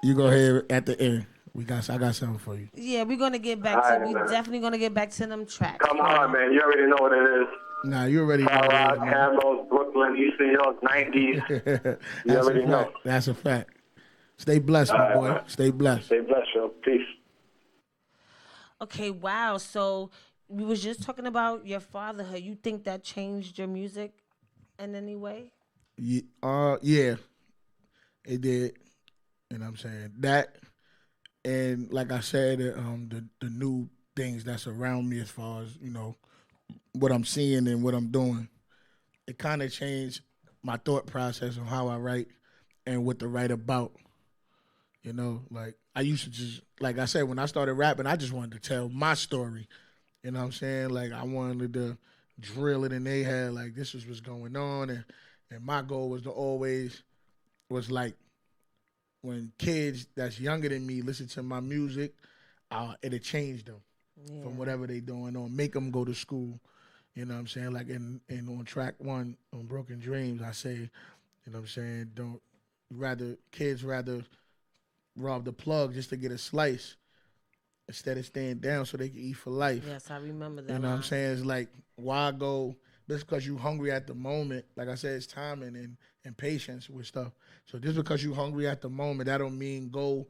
You go ahead at the end. I got something for you. Yeah, we're gonna get back to. We definitely gonna get back to them tracks. Come on, man. You already know what it is. Nah, you already know what it Colorado, is, man. Camels, Brooklyn, Eastern York, 90s. You That's already a know. fact. That's a fact. Stay blessed, my boy. Stay blessed. Stay blessed, yo. Peace. Okay, wow. So we was just talking about your fatherhood. You think that changed your music in any way? Yeah, it did. You know what I'm saying? That, and like I said, the new things that's around me as far as, you know, what I'm seeing and what I'm doing, it kind of changed my thought process on how I write and what to write about. You know, like I used to just, like I said, when I started rapping, I just wanted to tell my story. You know what I'm saying? Like I wanted to drill it in their head, like this is what's going on. And my goal was to always, was like, when kids that's younger than me listen to my music, it'll change them from whatever they doing, or make them go to school. You know what I'm saying? Like in on track 1 on Broken Dreams, I say, you know what I'm saying, kids rather rob the plug just to get a slice instead of staying down so they can eat for life. Yes, I remember that. You know what I'm saying? It's like, why go just because you hungry at the moment? Like I said, it's timing and patience with stuff. So just because you hungry at the moment, that don't mean go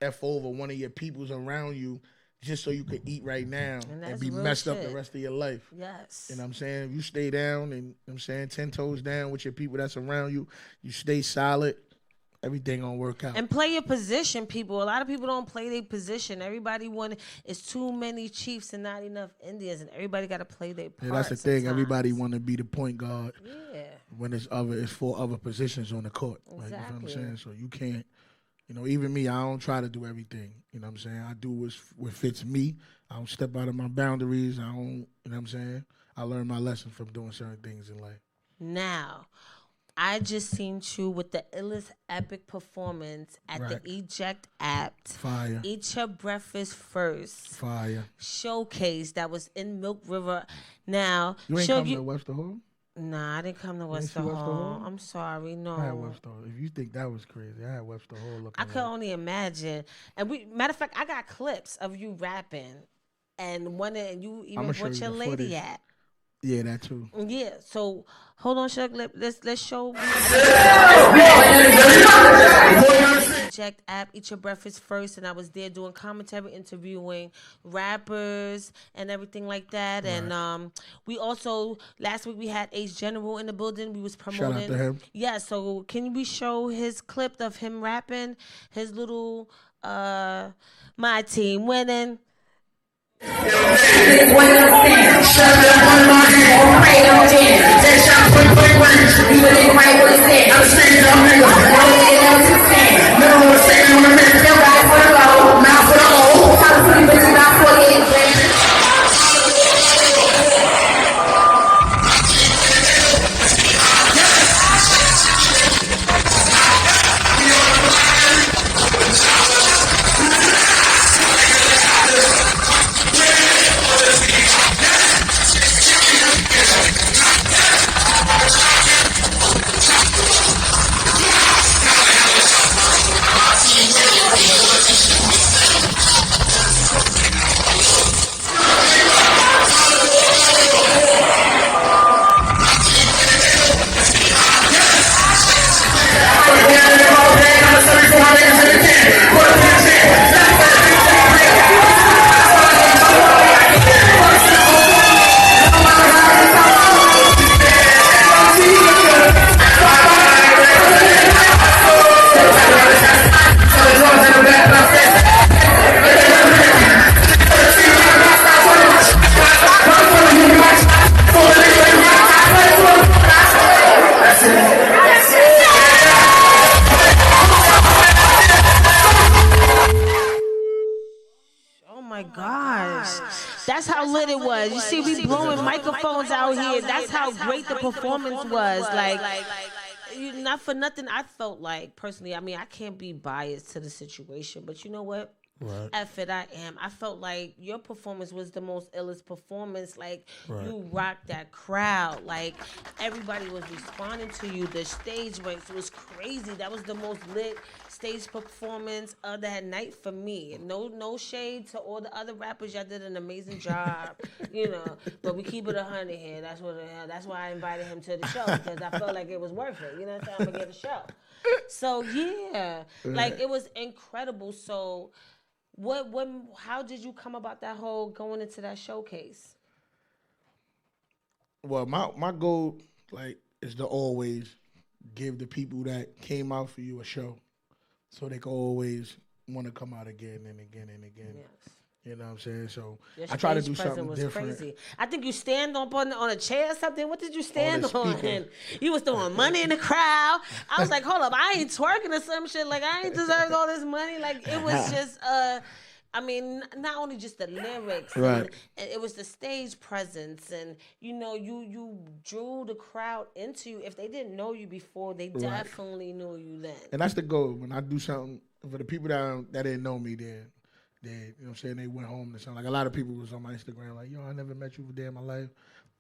F over one of your peoples around you just so you could eat right now and be messed up the rest of your life. Yes. You know what I'm saying? If you stay down and, you know what I'm saying, 10 toes down with your people that's around you, you stay solid, everything gonna work out. And play your position, people. A lot of people don't play their position. Everybody it's too many chiefs and not enough Indians, and everybody got to play their part. Yeah, that's the thing. Everybody want to be the point guard. Yeah. When it's 4 other positions on the court. Exactly. Like, you know what I'm saying? So you can't, you know, even me, I don't try to do everything. You know what I'm saying? I do what fits me. I don't step out of my boundaries. I don't, you know what I'm saying? I learned my lesson from doing certain things in life. Now, I just seen you with the illest epic performance at the Eject Apt. Fire. Eat Your Breakfast First. Fire. Showcase that was in Milk River. Now, You ain't come to Webster Hall? Nah, I didn't come to Webster Hall. I'm sorry, no. I had Webster Hall. If you think that was crazy, I had Webster Hall looking. I could only imagine. And matter of fact, I got clips of you rapping, and you even brought your lady at. Yeah, that too. Yeah. So hold on, Chuck. Let's show. Eject App, Eat Your Breakfast First, and I was there doing commentary, interviewing rappers and everything like that. Right. And we also last week we had Ace General in the building. We was promoting. Shout out to him. Yeah. So can we show his clip of him rapping his little "My Team Winning"? was blowing microphones out here. That's how great the performance was. Like, not for nothing, I felt like, personally, I mean, I can't be biased to the situation, but you know what? Right. F it, I am. I felt like your performance was the most illest performance. Like, you rocked that crowd. Like, everybody was responding to you. The stage ranks was crazy. That was the most lit stage performance of that night for me. No shade to all the other rappers. Y'all did an amazing job, you know. But we keep it 100 here. That's why I invited him to the show, because I felt like it was worth it. You know what I'm saying? I'm gonna get a show. So yeah, like, it was incredible. So. How did you come about that whole going into that showcase? Well, my goal, like, is to always give the people that came out for you a show, so they can always want to come out again and again and again. Yes. You know what I'm saying? So your I try to do stage presence something was different. Crazy. I think you stand up on a chair or something. What did you stand on? You was throwing money in the crowd. I was like, hold up, I ain't twerking or some shit. Like, I ain't deserved all this money. Like, it was just I mean, not only just the lyrics, right? And it was the stage presence, and you know, you drew the crowd into you. If they didn't know you before, they definitely knew you then. And that's the goal. When I do something for the people that didn't know me, they you know what I'm saying, they went home to something. Like, a lot of people was on my Instagram like, yo, I never met you a day in my life.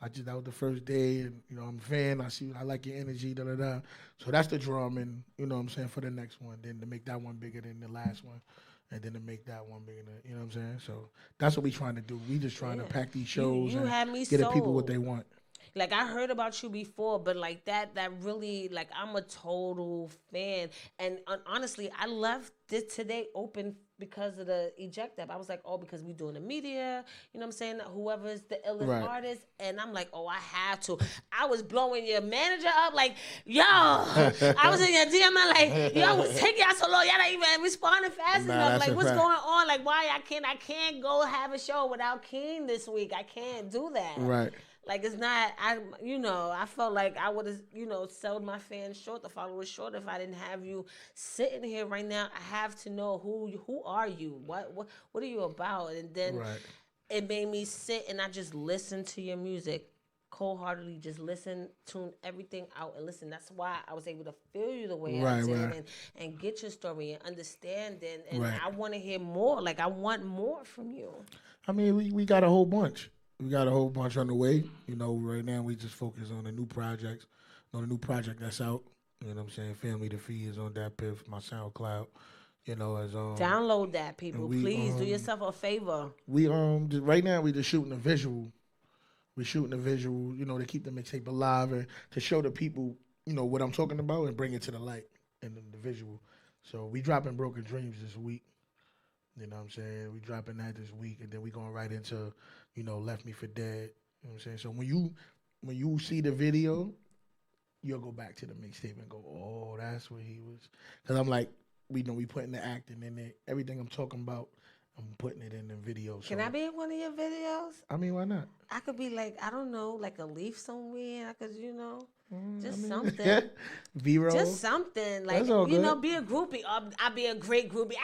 That was the first day, and you know, I'm a fan. I like your energy, da da da. So that's the drum, and you know what I'm saying, for the next one, then to make that one bigger than the last one. And then to make that one bigger, you know what I'm saying? So that's what we trying to do. We just trying to pack these shows you and had me get the people sold. what they want. Like, I heard about you before, but like that really, like, I'm a total fan. And honestly, I left this today open because of the eject app. I was like, oh, because we doing the media, you know what I'm saying? Whoever's the illest artist. And I'm like, oh, I have to. I was blowing your manager up like, yo. I was in your DM, I'm like, yo, what's taking y'all so long? Y'all not even responding fast enough. Like, what's going on? Like, why I can't go have a show without Keen this week. I can't do that. Right. Like, it's not, I felt like I would have, sold my fans short, the followers short, if I didn't have you sitting here right now. I have to know who are you? What are you about? And then it made me sit and I just listened to your music cold-heartedly, just listen, tune everything out and listen. That's why I was able to feel you the way I did and get your story and understand it. And I want to hear more. Like, I want more from you. I mean, we got a whole bunch. We got a whole bunch on the way. You know, right now we just focus on the new projects. On the new project that's out. You know what I'm saying? Family to Feed is on that piff, my SoundCloud. You know, as download that, people. Please do yourself a favor. We right now we just shooting a visual. We're shooting a visual, you know, to keep the mixtape alive and to show the people, you know, what I'm talking about and bring it to the light and the visual. So we dropping Broken Dreams this week. You know what I'm saying? We dropping that this week, and then we going right into, you know, Left Me for Dead. You know what I'm saying? So when you see the video, you'll go back to the mixtape and go, oh, that's where he was. Because I'm like, we putting the acting in it. Everything I'm talking about, I'm putting it in the video. So. Can I be in one of your videos? I mean, why not? I could be like, I don't know, like a leaf somewhere. I could, just something. B-roll. Just something. Like, be a groupie. I'll be a great groupie.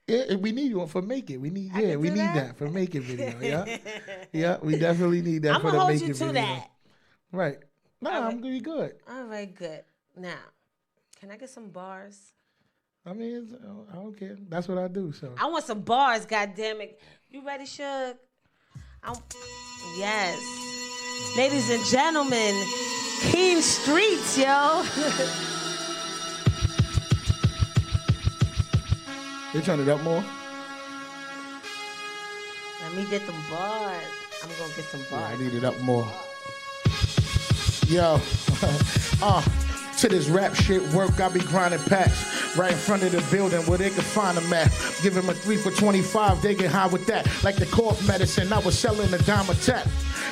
Yeah, we need you for Make It. We need that for Make It video. Yeah, yeah, we definitely need that for the Make It video. I'm gonna hold you to that. Right. No, I'm gonna be good. All right, good. Now, can I get some bars? I mean, I don't care. That's what I do. So I want some bars. God damn it! You ready, Suge? Yes, ladies and gentlemen, Keen Streetz, yo. You turn it up more? Let me get them bars. I'm gonna get some bars. Yeah, I need it up more. Yo, to this rap shit work, I be grinding packs right in front of the building where they can find them at. Give them a 3 for $25, they get high with that. Like the cough medicine, I was selling a dime a tap.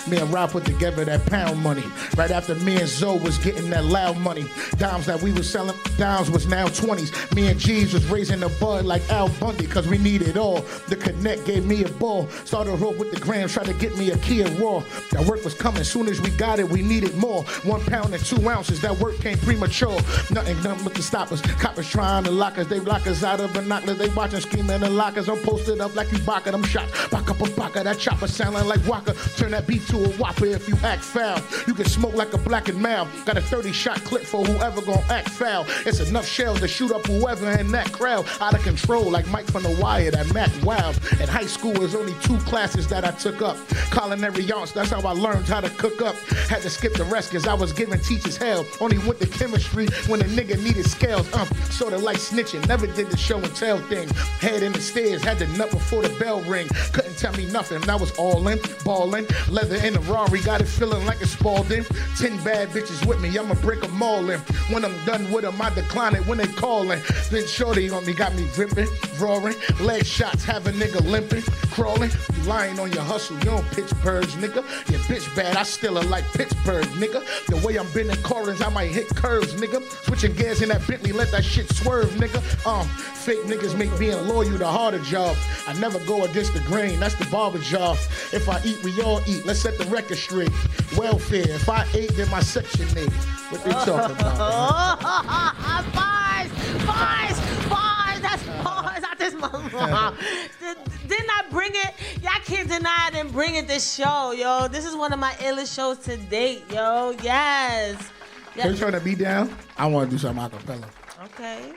Me and Rob put together that pound money. Right after me and Zoe was getting that loud money. Dimes that we was selling, dimes was now 20s. Me and G's was raising the bud like Al Bundy, cause we needed all. The Connect gave me a ball. Started off with the grams, tried to get me a Kia Raw. That work was coming, soon as we got it, we needed more. 1 pound and 2 ounces, that work came premature. Nothing but to stop us. Coppers trying to lock us, they block us out of binoculars. They watching, screaming in lockers. I'm posted up like you Baka, them shot. Baka, baka, that chopper sounding like Waka. Turn that beat to a whopper if you act foul. You can smoke like a black and mild. Got a 30-shot clip for whoever gon' act foul. It's enough shells to shoot up whoever in that crowd. Out of control like Mike from The Wire, that Mac Wild. In high school, there's only 2 classes that I took up. Culinary arts, that's how I learned how to cook up. Had to skip the rest cause I was giving teachers hell. Only went to chemistry when a nigga needed scales. Sorta like snitching, never did the show and tell thing. Head in the stairs, had the nut before the bell ring. Couldn't tell me nothing, I was all in, ballin'. Leather in the Rari, got it feeling like a Spalding. 10 bad bitches with me, I'ma break them all in. When I'm done with them, I decline it when they callin'. Then shorty on me, got me drippin', roaring. Leg shots, have a nigga limping, crawling. You lying on your hustle, you don't pitch birds, nigga. Your bitch bad, I still her like Pittsburgh, nigga. The way I'm bending corners, I might hit curves, nigga. Switching gears in that Bentley, let that shit swerve, nigga. Fake niggas make being loyal the harder job. I never go against the grain, that's the barber job. If I eat, we all eat, let's set the record straight. Welfare, if I ate, then my section ate. What they talking about? Bars, that's bars out this motherfucker. Didn't I bring it? Y'all can't deny I didn't bring it this show, yo. This is one of my illest shows to date, yo. Yes. Can you turn the beat down? I want to do something a cappella. Okay.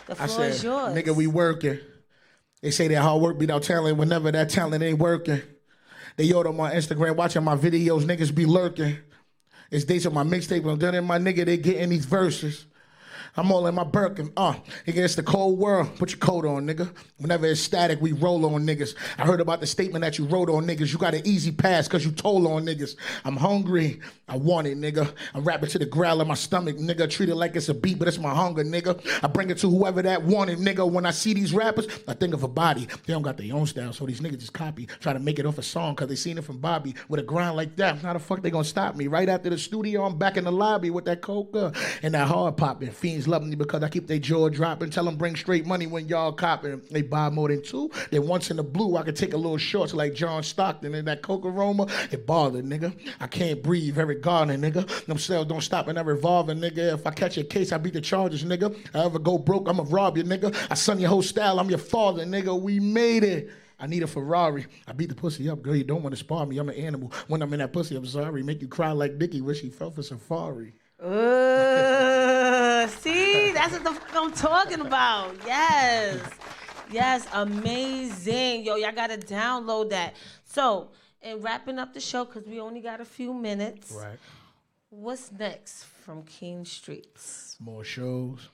The floor is yours. Nigga, we working. They say that hard work beat out talent whenever that talent ain't working. They yelled on my Instagram watching my videos, niggas be lurking. It's dates on my mixtape, I'm done in my nigga, they getting these verses. I'm all in my Birkin. Against the cold world, put your coat on, nigga. Whenever it's static, we roll on niggas. I heard about the statement that you wrote on niggas. You got an easy pass because you told on niggas. I'm hungry. I want it, nigga. I'm rapping to the growl of my stomach, nigga. Treat it like it's a beat, but it's my hunger, nigga. I bring it to whoever that wanted, nigga. When I see these rappers, I think of a body. They don't got their own style, so these niggas just copy. Try to make it off a song because they seen it from Bobby with a grind like that. How the fuck they gonna stop me? Right after the studio, I'm back in the lobby with that coca and that hard popping. Fiends love me because I keep their jaw dropping. Tell them bring straight money when y'all copping. They buy more than 2. They once in the blue. I could take a little shorts like John Stockton and that coke aroma. It bothered, nigga. I can't breathe. Eric Garner, nigga. Them cells don't stop in that revolver, nigga. If I catch a case, I beat the charges, nigga. I ever go broke, I'ma rob you, nigga. I son your whole style. I'm your father, nigga. We made it. I need a Ferrari. I beat the pussy up, girl. You don't want to spar me. I'm an animal. When I'm in that pussy, I'm sorry. Make you cry like Dickie wish he fell for safari. See, that's what the fuck I'm talking about. Yes, amazing. Yo, y'all gotta download that. So, and wrapping up the show, because we only got a few minutes. Right. What's next from Keen Streetz? More shows.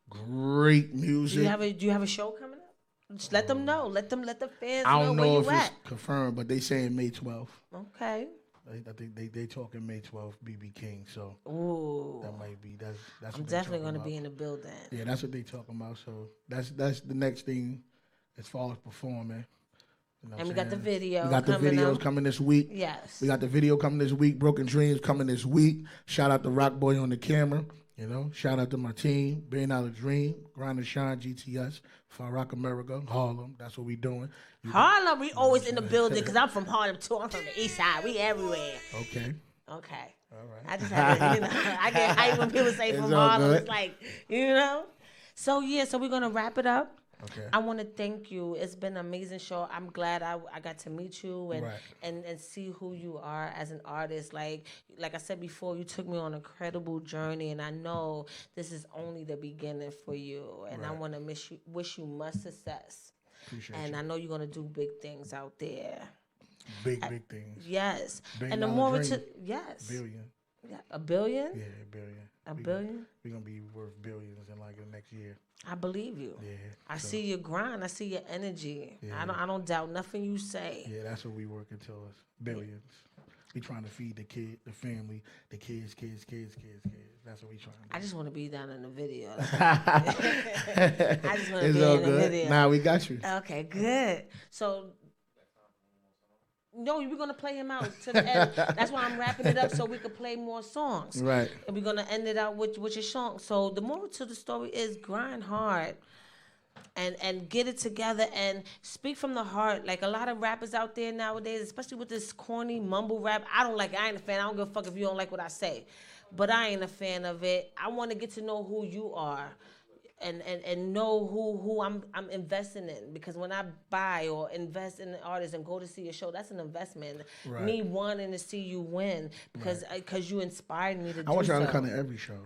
Great music. Do you have a show coming up? Just let them know. Let the fans I know don't where know you if at. it's confirmed, but they saying May 12th. Okay. I think they talking May 12th, BB King. So ooh, that might be that's. I'm definitely gonna be in the building. Yeah, that's what they talking about. So that's the next thing as far as performing. You know and we got the video. We got the videos coming this week. Yes. We got the video coming this week. Broken Dreams coming this week. Shout out to Rock Boy on the camera. You know, shout out to my team, Billion Dollar Dream, Grind and Shine, GTS, Far Rock America, Harlem. That's what we doing. Harlem, we always in the building because I'm from Harlem too. I'm from the East Side. We everywhere. Okay. All right. I just have to, I get hyped when people say from Harlem. Good. It's like, So we're gonna wrap it up. Okay. I want to thank you. It's been an amazing show. I'm glad I got to meet you and see who you are as an artist. Like I said before, you took me on an incredible journey, and I know this is only the beginning for you. And I want to wish you much success. Appreciate and you. I know you're gonna do big things out there. Big things. Yes. Billion and the dollar more dream. yes. Billion. Yeah, $1 billion? Yeah, $1 billion. $1 billion? We're going to be worth billions in like the next year. I believe you. Yeah. I see your grind. I see your energy. Yeah. I don't doubt nothing you say. Yeah, that's what we working towards. Billions. We trying to feed the kid, the family, the kids. That's what we trying to do. I just want to be down in the video. I just want to be in the video. Nah, we got you. Okay, good. So No, we're gonna play him out to the end. That's why I'm wrapping it up so we could play more songs. Right. And we're gonna end it out with your song. So the moral to the story is grind hard. And get it together and speak from the heart. Like a lot of rappers out there nowadays, especially with this corny mumble rap, I ain't a fan. I don't give a fuck if you don't like what I say. But I ain't a fan of it. I want to get to know who you are and know who I'm investing in. Because when I buy or invest in an artist and go to see a show, that's an investment. Right. Me wanting to see you win because you inspired me to do so. I want y'all to come to every show.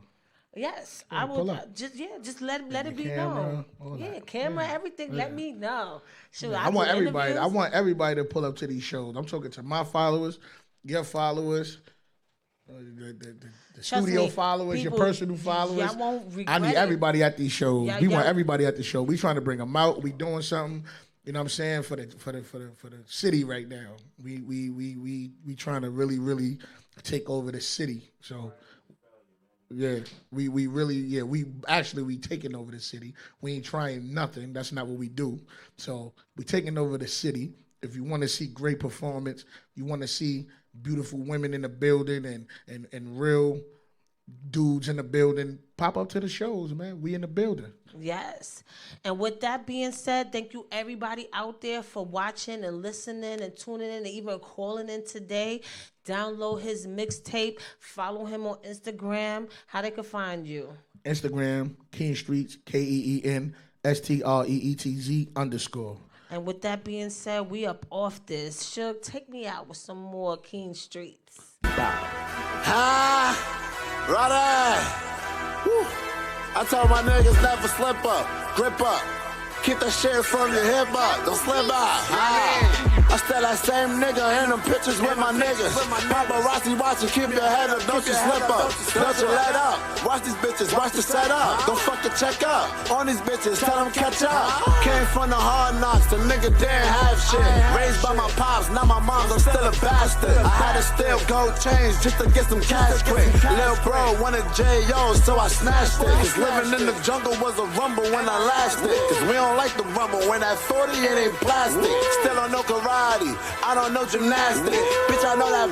Yes, Yeah, I will. Just let it be known. Yeah, camera, everything. Let me know. Shoot, I want everybody. I want everybody to pull up to these shows. I'm talking to my followers, your followers, the studio followers, your personal followers. I won't regret I need everybody at these shows. We want everybody at the show. We trying to bring them out. We doing something. You know what I'm saying, for the city right now. We trying to really take over the city. So. Yeah, we taking over the city. We ain't trying nothing. That's not what we do. So we taking over the city. If you want to see great performance, you want to see beautiful women in the building and real dudes in the building, pop up to the shows, man. We in the building. Yes. And with that being said, thank you everybody out there for watching and listening and tuning in and even calling in today. Download his mixtape. Follow him on Instagram. How they can find you? Instagram, Keen Streetz, KEENSTREETZ _. And with that being said, we up off this. Suge, take me out with some more Keen Streetz. Woo. I told my niggas never slip up, grip up. Keep that shit from your hip up, don't slip up. I still that same nigga in them pictures with my niggas. Paparazzi watching, keep your head up, don't you slip up. Don't you let up. Watch these bitches, watch the setup. Don't fucking check up on these bitches, tell them catch up. Came from the hard knocks, the nigga didn't have shit. Raised by my pops, now my mom's, I'm still a bastard. I had to steal gold chains just to get some cash quick. Lil' bro wanted J.O., so I snatched it. Cause living in the jungle was a rumble when I lasted. Cause we don't like the rumble when that 40 it ain't plastic. Still don't know karate, I don't know gymnastics. Bitch, I know that